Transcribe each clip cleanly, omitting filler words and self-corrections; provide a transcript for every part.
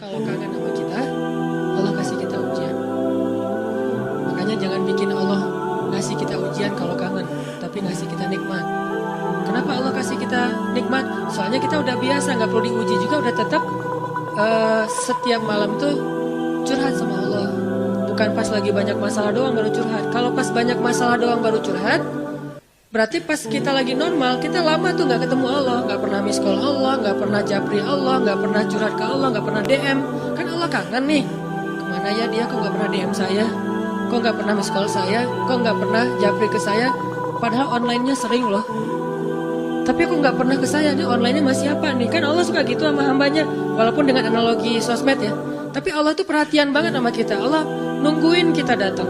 kalau kangen sama kita, Allah kasih kita ujian. Makanya jangan bikin Allah ngasih kita ujian kalau kangen, tapi ngasih kita nikmat. Kenapa Allah kasih kita nikmat? Soalnya kita udah biasa, nggak perlu diuji juga, udah tetap setiap malam tuh curhat sama Allah. Bukan pas lagi banyak masalah doang baru curhat. Kalau pas banyak masalah doang baru curhat, berarti pas kita lagi normal, kita lama tuh nggak ketemu Allah, nggak pernah miss call Allah, nggak pernah japri Allah, nggak pernah curhat ke Allah, nggak pernah DM. Kan Allah kangen nih, kemana ya dia, kok nggak pernah DM saya, kok nggak pernah miss call saya, kok nggak pernah japri ke saya, padahal online-nya sering loh. Tapi aku nggak pernah ke saya, nih online-nya masih apa nih? Kan Allah suka gitu sama hambanya, walaupun dengan analogi sosmed ya. Tapi Allah tuh perhatian banget sama kita. Allah nungguin kita datang.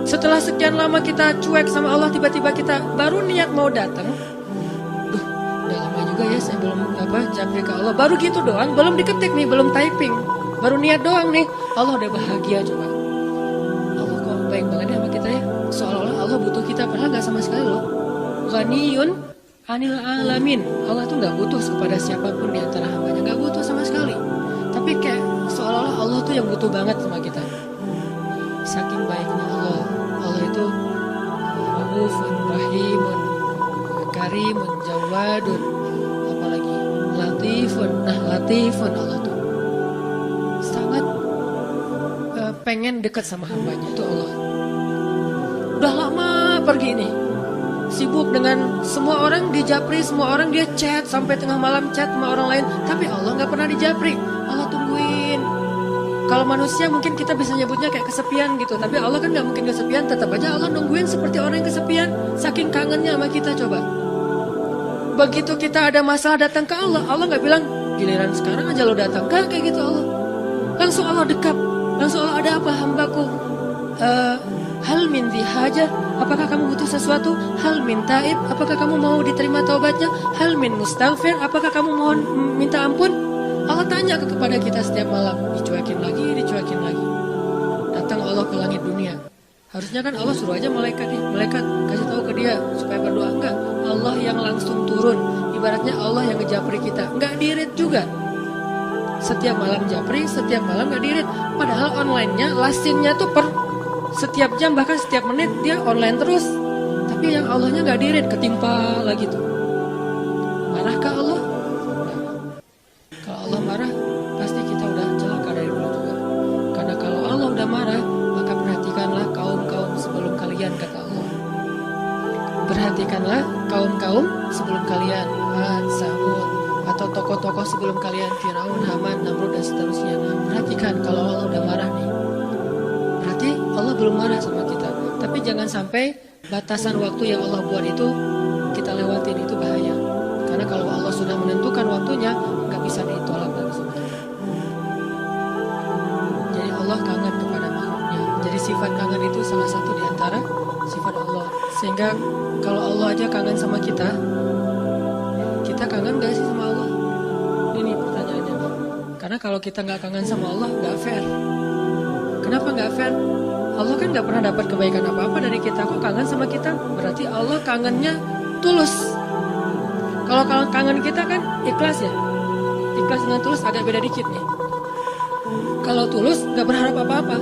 Setelah sekian lama kita cuek sama Allah, tiba-tiba kita baru niat mau datang. Udah lama juga ya saya belum japri ke Allah. Baru gitu doang, belum diketik nih, belum typing. Baru niat doang nih, Allah udah bahagia coba. Allah kok baik banget ya sama kita ya. Seolah-olah Allah butuh kita, padahal gak sama sekali loh. Ghaniyun anil alamin. Allah tuh gak butuh kepada siapapun di antara hambanya, gak butuh sama sekali. Tapi kayak seolah-olah Allah tuh yang butuh banget sama kita. Saking baiknya Allah. Allah itu Raufun, Rahimun, Karimun, Jawadun, apalagi Latifun. Nah, Latifun Allah tuh sangat pengen dekat sama hambanya, itu Allah. Udah lama pergi nih, sibuk dengan semua orang dijapri, semua orang dia chat sampai tengah malam chat sama orang lain, tapi Allah nggak pernah dijapri. Allah tungguin. Kalau manusia mungkin kita bisa nyebutnya kayak kesepian gitu, tapi Allah kan nggak mungkin kesepian. Tetap aja Allah nungguin seperti orang yang kesepian, saking kangennya sama kita. Coba begitu kita ada masalah datang ke Allah, Allah nggak bilang giliran sekarang aja lo datang, kan kayak gitu Allah. Langsung Allah dekat, langsung Allah, ada apa hambaku? Hal min hajah, apakah kamu butuh sesuatu? Hal min taib, apakah kamu mau diterima taubatnya? Hal min mustaghfir, apakah kamu mohon minta ampun? Allah tanya kepada kita setiap malam, dicuekin lagi. Datang Allah ke langit dunia. Harusnya kan Allah suruh aja malaikat kasih tahu ke dia supaya berdoa. Enggak, Allah yang langsung turun. Ibaratnya Allah yang ngejapri kita. Enggak dirit juga. Setiap malam japri, setiap malam enggak dirit. Padahal online-nya, lasingnya tuh per setiap jam, bahkan setiap menit dia online terus. Tapi yang Allahnya enggak dirit, ketimpa lagi tuh. Marahkah Allah? Kalau Allah marah, pasti kita udah celaka dari dulu juga. Karena kalau Allah udah marah, maka perhatikanlah kaum-kaum sebelum kalian, kata Allah. Perhatikanlah kaum-kaum sebelum kalian, Ad, Samud, atau tokoh-tokoh sebelum kalian, Firaun, Haman, Namrud, dan seterusnya. Perhatikan kalau Allah udah marah nih. Berarti Allah belum marah sama kita. Tapi jangan sampai batasan waktu yang Allah buat itu kita lewatin, itu bahaya. Karena kalau Allah sudah menentukan waktunya, nggak bisa ditolak lagi sama kita. Jadi Allah kangen kepada makhluknya. Jadi sifat kangen itu salah satu di antara sifat Allah. Sehingga kalau Allah aja kangen sama kita kangen gak sih sama Allah? Ini pertanyaannya. Karena kalau kita nggak kangen sama Allah, nggak fair. Kenapa nggak fair? Allah kan nggak pernah dapat kebaikan apa-apa dari kita. Kok kangen sama kita? Berarti Allah kangennya tulus. Kalau kangen kita kan ikhlas ya. Ikhlas dengan tulus agak beda dikit nih. Kalau tulus nggak berharap apa-apa.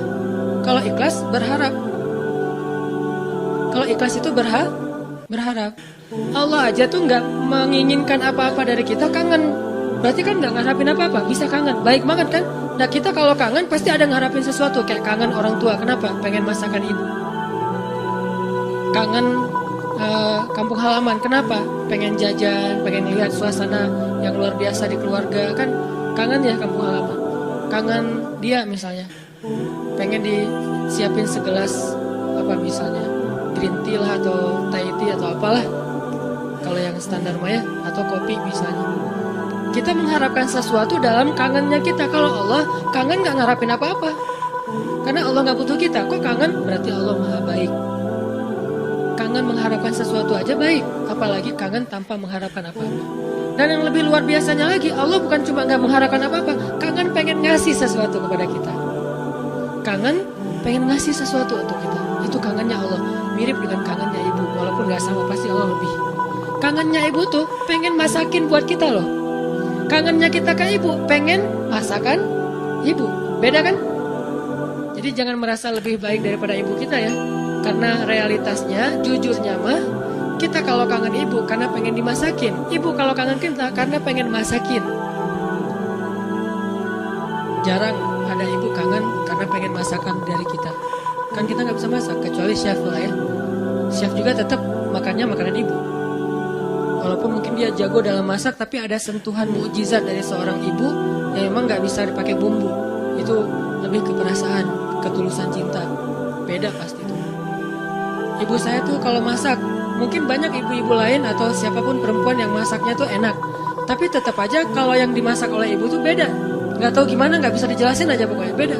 Kalau ikhlas berharap. Kalau ikhlas itu berharap. Allah aja tuh nggak menginginkan apa-apa dari kita, kangen. Berarti kan nggak ngarapin apa-apa, bisa kangen. Baik banget kan? Nah kita kalau kangen pasti ada ngarapin sesuatu. Kayak kangen orang tua, kenapa? Pengen masakan ibu. Kangen kampung halaman, kenapa? Pengen jajan, pengen lihat suasana yang luar biasa di keluarga. Kan kangen ya kampung halaman. Kangen dia misalnya, pengen disiapin segelas apa misalnya, green tea lah atau Thai tea atau apalah, kalau yang standar maya, atau kopi misalnya. Kita mengharapkan sesuatu dalam kangennya kita. Kalau Allah kangen gak ngarapin apa-apa, karena Allah gak butuh kita. Kok kangen? Berarti Allah maha baik. Kangen mengharapkan sesuatu aja baik, apalagi kangen tanpa mengharapkan apa-apa. Dan yang lebih luar biasanya lagi, Allah bukan cuma gak mengharapkan apa-apa, kangen pengen ngasih sesuatu kepada kita. Kangen pengen ngasih sesuatu untuk kita. Itu kangennya Allah. Mirip dengan kangennya ibu, walaupun gak sama, pasti Allah lebih. Kangennya ibu tuh pengen masakin buat kita loh. Kangennya kita ke ibu, pengen masakan ibu. Beda kan? Jadi jangan merasa lebih baik daripada ibu kita ya. Karena realitasnya, jujurnya mah, kita kalau kangen ibu karena pengen dimasakin. Ibu kalau kangen kita karena pengen masakin. Jarang ada ibu kangen karena pengen masakan dari kita. Kan kita nggak bisa masak, kecuali chef lah ya. Chef juga tetap makannya makanan ibu. Walaupun mungkin dia jago dalam masak, tapi ada sentuhan mukjizat dari seorang ibu yang memang nggak bisa dipakai bumbu. Itu lebih ke perasaan, ketulusan cinta. Beda pasti itu. Ibu saya tuh kalau masak, mungkin banyak ibu-ibu lain atau siapapun perempuan yang masaknya tuh enak. Tapi tetap aja kalau yang dimasak oleh ibu tuh beda. Nggak tahu gimana, nggak bisa dijelasin aja pokoknya beda.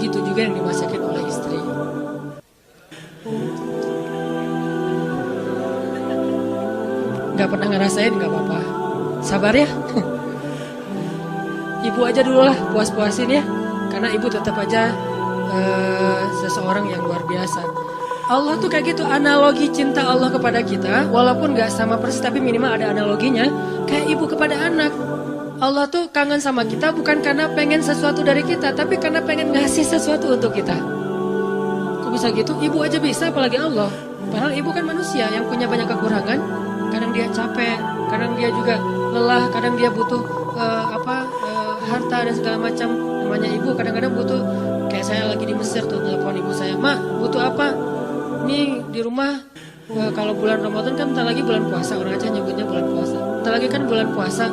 Gitu juga yang dimasakin oleh istri. Nggak pernah ngerasain nggak apa-apa. Sabar ya. Ibu aja dulu lah, puas-puasin ya. Karena ibu tetap aja seseorang yang luar biasa. Allah tuh kayak gitu, analogi cinta Allah kepada kita, walaupun nggak sama persis tapi minimal ada analoginya. Kayak ibu kepada anak. Allah tuh kangen sama kita bukan karena pengen sesuatu dari kita, tapi karena pengen ngasih sesuatu untuk kita. Kok bisa gitu? Ibu aja bisa, apalagi Allah. Padahal ibu kan manusia yang punya banyak kekurangan. Kadang dia capek, kadang dia juga lelah, kadang dia butuh harta dan segala macam. Namanya ibu kadang-kadang butuh. Kayak saya lagi di Mesir tuh, telepon ibu saya, "Mak, butuh apa? Nih di rumah kalau bulan Ramadan kan bentar lagi bulan puasa, orang Aceh nyebutnya bulan puasa. Bentar lagi kan bulan puasa,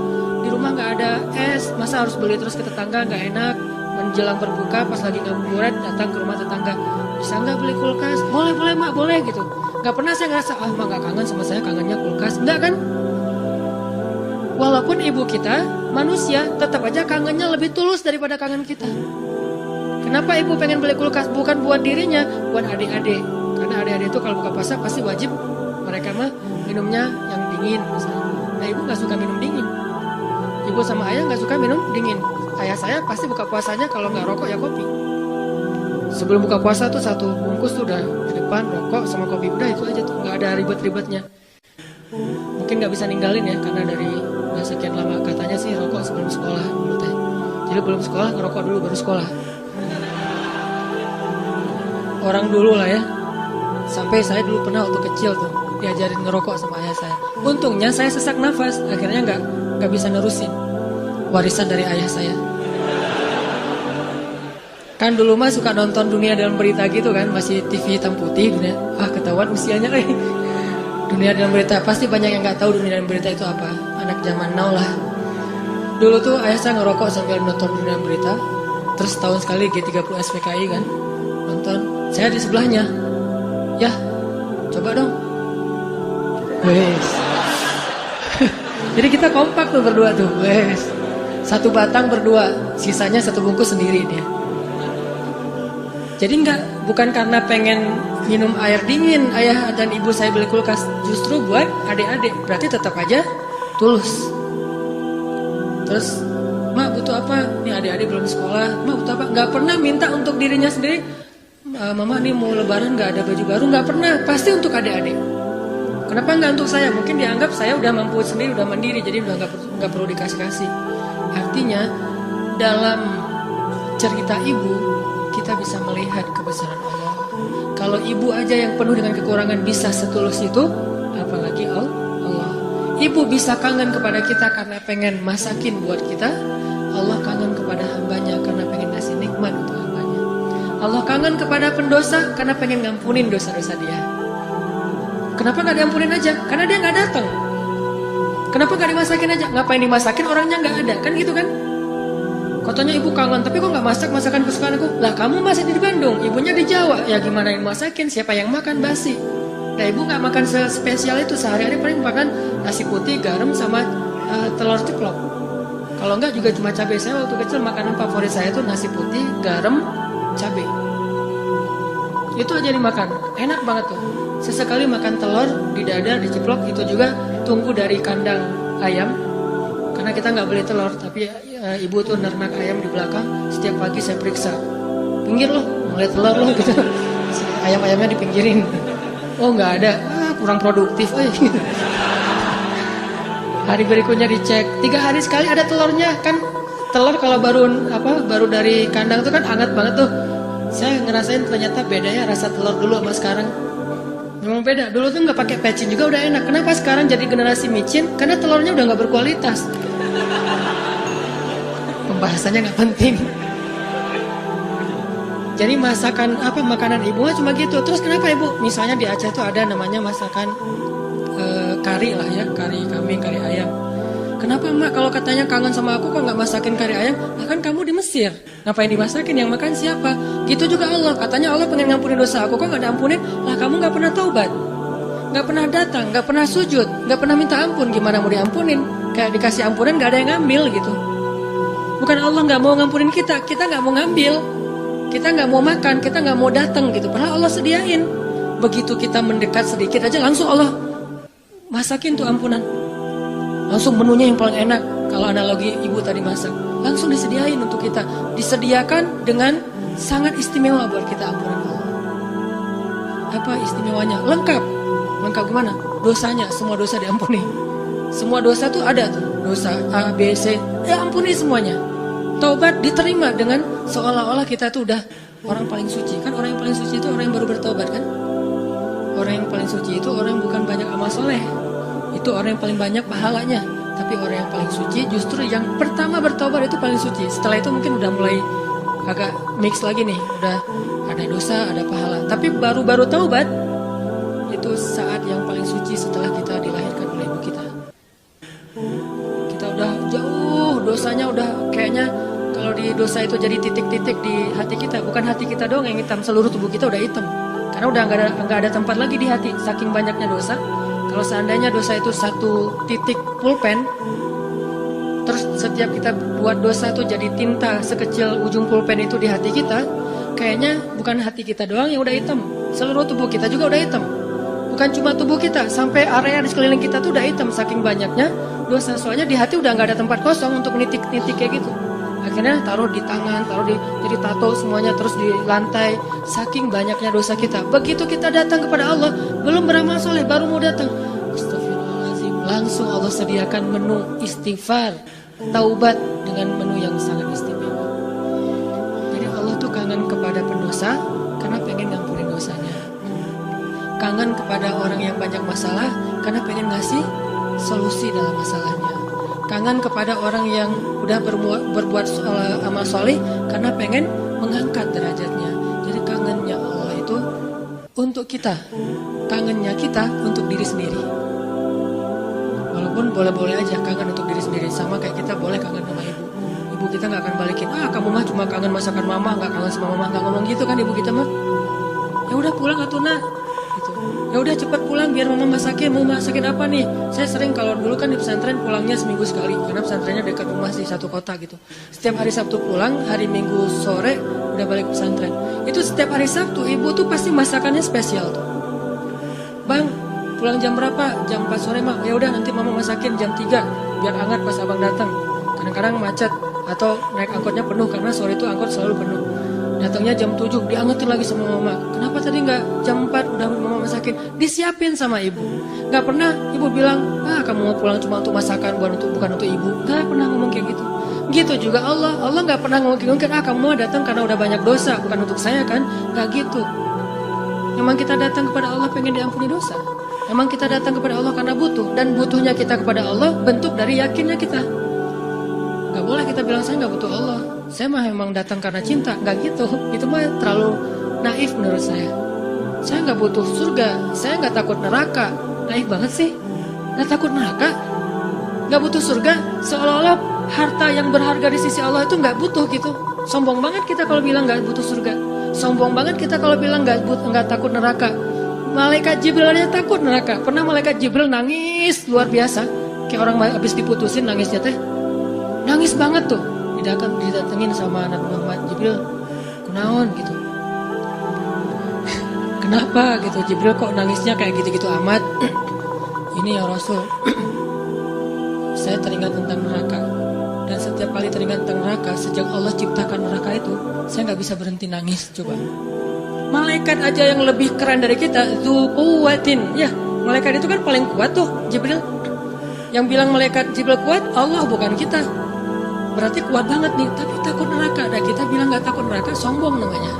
di rumah nggak ada es, masa harus beli terus ke tetangga, nggak enak. Menjelang berbuka pas lagi ngabuburit datang ke rumah tetangga, bisa nggak beli kulkas? Boleh mak, boleh gitu. Nggak pernah saya ngerasa mak nggak kangen sama saya, kangennya kulkas, nggak kan? Walaupun ibu kita manusia, tetap aja kangennya lebih tulus daripada kangen kita. Kenapa ibu pengen beli kulkas? Bukan buat dirinya, buat adik-adik. Karena adik-adik itu kalau buka puasa pasti wajib mereka mah minumnya yang dingin misalnya. Nah ibu nggak suka minum dingin. Ibu sama ayah nggak suka minum dingin. Ayah saya pasti buka puasanya kalau nggak rokok ya kopi. Sebelum buka puasa tuh satu bungkus tuh udah di depan, rokok sama kopi, udah itu aja tuh, nggak ada ribet-ribetnya. Mungkin nggak bisa ninggalin ya karena dari sekian lama katanya sih rokok sebelum sekolah dulu teh. Jadi belum sekolah ngerokok dulu baru sekolah. Orang dulu lah ya. Sampai saya dulu pernah waktu kecil tuh diajarin ngerokok sama ayah saya. Untungnya saya sesak nafas, akhirnya nggak bisa nerusin. Warisan dari ayah saya. Kan dulu mah suka nonton Dunia Dalam Berita gitu kan, masih TV hitam putih. Ketahuan usianya. Dunia Dalam Berita, pasti banyak yang nggak tahu Dunia Dalam Berita itu apa. Anak zaman now lah. Dulu tuh ayah saya ngerokok sambil nonton Dunia Dalam Berita. Terus tahun sekali G30 SPKI kan nonton. Saya di sebelahnya. Ya, coba dong. Wes. Jadi kita kompak tuh berdua tuh. Wes. Satu batang berdua, sisanya satu bungkus sendiri dia. Jadi bukan karena pengen minum air dingin ayah dan ibu saya beli kulkas, justru buat adik-adik. Berarti tetap aja tulus. Terus, "Mak butuh apa? Nih adik-adik belum sekolah. Mak butuh apa?" Nggak pernah minta untuk dirinya sendiri. "Mama nih mau lebaran nggak ada baju baru." Nggak pernah, pasti untuk adik-adik. Kenapa nggak untuk saya? Mungkin dianggap saya udah mampu sendiri, udah mandiri, jadi udah nggak perlu dikasih-kasih. Artinya dalam cerita ibu kita bisa melihat kebesaran Allah. Kalau ibu aja yang penuh dengan kekurangan bisa setulus itu, apalagi Allah. Ibu bisa kangen kepada kita karena pengen masakin buat kita. Allah kangen kepada hambanya karena pengen ngasih nikmat untuk hambanya. Allah kangen kepada pendosa karena pengen ngampunin dosa-dosa dia. Kenapa gak diampunin aja? Karena dia gak datang. Kenapa gak dimasakin aja? Ngapain dimasakin, orangnya gak ada. Kan gitu kan? Katanya ibu kangen, tapi kok gak masak masakan kesukaan aku? Lah kamu masih di Bandung, ibunya di Jawa. Ya gimana yang masakin? Siapa yang makan basi? Nah ibu gak makan spesial itu. Sehari-hari paling makan nasi putih, garam, sama telur ceplok. Kalau enggak juga cuma cabai. Saya waktu kecil makanan favorit saya itu nasi putih, garam, cabai. Itu aja dimakan. Enak banget tuh. Sesekali makan telur, didadar, diceplok. Itu juga tunggu dari kandang ayam. Karena kita nggak beli telur, tapi ibu tuh nernak ayam di belakang. Setiap pagi saya periksa, pinggir loh, mulai telur loh gitu. Ayam-ayamnya dipinggirin. Oh nggak ada, kurang produktif. Hari berikutnya dicek, 3 hari sekali ada telurnya. Kan telur kalau baru dari kandang tuh kan hangat banget tuh. Saya ngerasain ternyata beda ya rasa telur dulu sama sekarang. Memang beda. Dulu tuh nggak pakai pecin juga udah enak. Kenapa sekarang jadi generasi micin? Karena telurnya udah nggak berkualitas. Pembahasannya nggak penting. Jadi makanan ibu cuma gitu. Terus kenapa ibu? Misalnya di Aceh tuh ada namanya masakan kari lah ya, kari kambing, kari ayam. Kenapa mak kalau katanya kangen sama aku kok nggak masakin kari ayam? Nah, kan kamu di Mesir, ngapain dimasakin? Yang makan siapa? Gitu juga Allah, katanya Allah pengen ngampunin dosa aku kok nggak diampunin? Lah kamu nggak pernah taubat, nggak pernah datang, nggak pernah sujud, nggak pernah minta ampun, gimana mau diampunin? Kayak dikasih ampunan nggak ada yang ngambil gitu. Bukan Allah nggak mau ngampunin kita nggak mau ngambil, kita nggak mau makan, kita nggak mau datang gitu. Padahal Allah sediain. Begitu kita mendekat sedikit aja langsung Allah masakin tuh ampunan. Langsung menunya yang paling enak. Kalau analogi ibu tadi masak, langsung disediain untuk kita. Disediakan dengan sangat istimewa buat kita ampunan Allah. Apa istimewanya? Lengkap. Lengkap gimana? Dosanya, semua dosa diampuni. Semua dosa tuh ada tuh. Dosa A, B, C, ampuni semuanya. Taubat diterima dengan seolah-olah kita tuh udah orang paling suci. Kan orang yang paling suci itu orang yang baru bertobat kan? Orang yang paling suci itu orang yang bukan banyak amal soleh. Itu orang yang paling banyak pahalanya. Tapi orang yang paling suci justru yang pertama bertobat itu paling suci. Setelah itu mungkin udah mulai agak mix lagi nih. Udah ada dosa, ada pahala. Tapi baru-baru taubat itu saat yang paling suci setelah kita dilahirkan oleh ibu kita. Kita udah jauh, dosanya udah kayaknya kalau di dosa itu jadi titik-titik di hati kita. Bukan hati kita doang yang hitam, seluruh tubuh kita udah hitam. Karena udah nggak ada tempat lagi di hati, saking banyaknya dosa. Kalau seandainya dosa itu satu titik pulpen, terus setiap kita buat dosa itu jadi tinta sekecil ujung pulpen itu di hati kita, kayaknya bukan hati kita doang yang udah hitam, seluruh tubuh kita juga udah hitam. Bukan cuma tubuh kita, sampai area di sekeliling kita tuh udah hitam saking banyaknya dosa. Soalnya di hati udah nggak ada tempat kosong untuk nitik-nitik kayak gitu. Akhirnya taruh di tangan, jadi tato semuanya, terus di lantai. Saking banyaknya dosa kita. Begitu kita datang kepada Allah, belum beramal soleh, baru mau datang, astagfirullahaladzim, langsung Allah sediakan menu istighfar, taubat dengan menu yang sangat istimewa. Jadi Allah tuh kangen kepada pendosa karena pengen ngampunin dosanya. Kangen kepada orang yang banyak masalah karena pengen ngasih solusi dalam masalahnya. Kangen kepada orang yang udah berbuat amal soleh karena pengen mengangkat derajatnya. Jadi kangennya Allah itu untuk kita, kangennya kita untuk diri sendiri. Walaupun boleh-boleh aja kangen untuk diri sendiri, sama kayak kita boleh kangen sama ibu. Ibu kita nggak akan balikin, kamu mah cuma kangen masakan mama, nggak kangen sama mama, nggak ngomong gitu kan ibu kita mah. Ya udah pulang atuh nak. Gitu. Ya udah cepat pulang biar mama masakin. Mau masakin apa nih? Saya sering kalau dulu kan di pesantren pulangnya seminggu sekali karena pesantrennya dekat rumah sih, satu kota gitu. Setiap hari Sabtu pulang, hari Minggu sore udah balik pesantren. Itu setiap hari Sabtu ibu tuh pasti masakannya spesial tuh. Bang, pulang jam berapa? Jam 4 sore mah. Ya udah nanti mama masakin jam 3 biar hangat pas abang datang. Kadang-kadang macet atau naik angkotnya penuh karena sore itu angkot selalu penuh. Datangnya jam 7, diangetin lagi sama mama. Kenapa tadi nggak jam 4 udah mama masakin? Disiapin sama ibu. Nggak pernah ibu bilang, kamu mau pulang cuma untuk masakan, bukan untuk ibu. Nggak pernah ngomong kayak gitu. Gitu juga Allah nggak pernah ngomong kayak gitu. Kamu mau datang karena udah banyak dosa, bukan untuk saya kan? Nggak gitu. Memang kita datang kepada Allah pengen diampuni dosa. Memang kita datang kepada Allah karena butuh. Dan butuhnya kita kepada Allah bentuk dari yakinnya kita. Gak boleh kita bilang saya gak butuh Allah, saya mah memang datang karena cinta. Gak gitu, itu mah terlalu naif menurut saya. Saya gak butuh surga, saya gak takut neraka. Naif banget sih. Gak takut neraka, gak butuh surga, seolah-olah harta yang berharga di sisi Allah itu gak butuh gitu. Sombong banget kita kalau bilang gak butuh surga. Sombong banget kita kalau bilang gak takut neraka. Malaikat Jibril aja takut neraka. Pernah malaikat Jibril nangis luar biasa, kayak orang habis diputusin nangisnya teh. Nangis banget tuh, didatengin sama anak Muhammad. Jibril, kunaon gitu. Kenapa gitu Jibril kok nangisnya kayak gitu-gitu amat? Ini ya Rasul, saya teringat tentang neraka. Dan setiap kali teringat tentang neraka, sejak Allah ciptakan neraka itu, saya gak bisa berhenti nangis. Coba malaikat aja yang lebih keren dari kita, Dzu Quwwatin. Ya, malaikat itu kan paling kuat tuh, Jibril. Yang bilang malaikat Jibril kuat, Allah bukan kita. berarti kuat banget nih, tapi takut neraka. Dan kita bilang nggak takut neraka, sombong namanya.